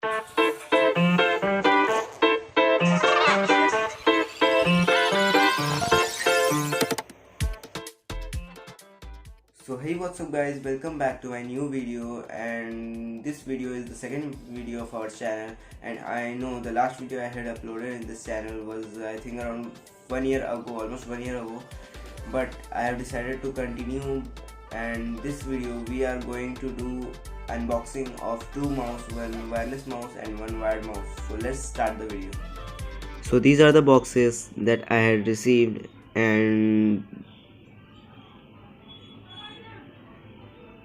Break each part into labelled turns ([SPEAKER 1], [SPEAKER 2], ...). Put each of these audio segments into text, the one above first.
[SPEAKER 1] So hey, what's up guys, welcome back to my new video, and this video is the second video of our channel. And I know the last video I had uploaded in this channel was I think around 1 year ago, almost 1 year ago, but I have decided to continue. And this video we are going to do unboxing of two mouse, one wireless mouse and one wired mouse. So let's start the video. So these are the boxes that I had received, and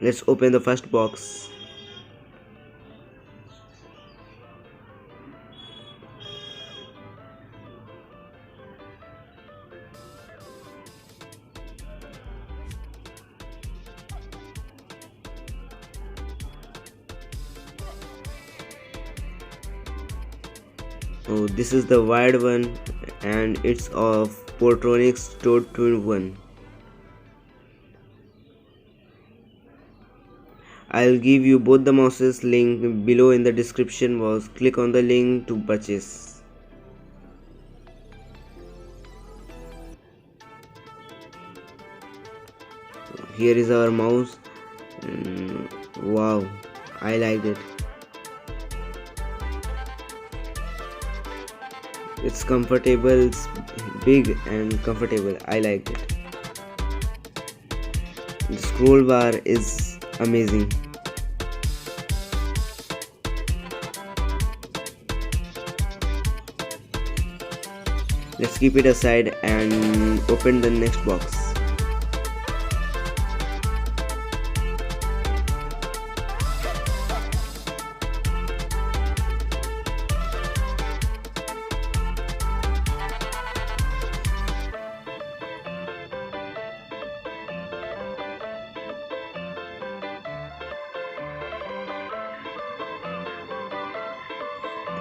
[SPEAKER 1] let's open the first box. Oh, this is the wired one, and it's of Portronics Toad Twin 1. I'll give you both the mouses link below in the description box. Click on the link to purchase. Here is our mouse. Wow, I liked it. It's comfortable, it's big and comfortable. I liked it. The scroll bar is amazing. Let's keep it aside and open the next box.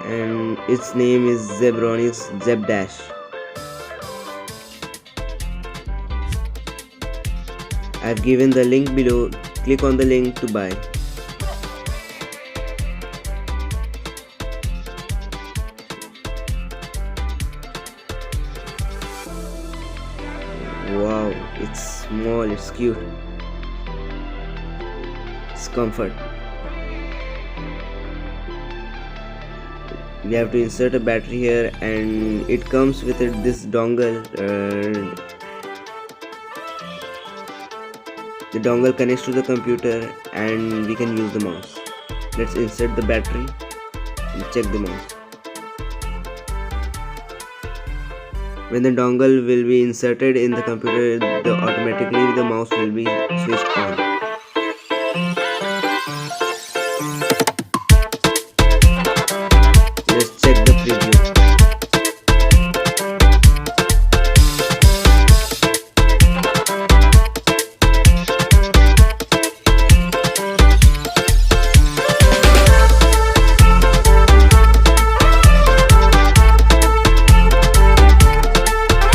[SPEAKER 1] And its name is Zebronics Zeb Dash. I've given the link below. Click on the link to buy. Wow, it's small, it's cute. It's comfort. We have to insert a battery here, and it comes with this dongle. The dongle connects to the computer and we can use the mouse. Let's insert the battery and check the mouse. When the dongle will be inserted in the computer, automatically the mouse will be switched on.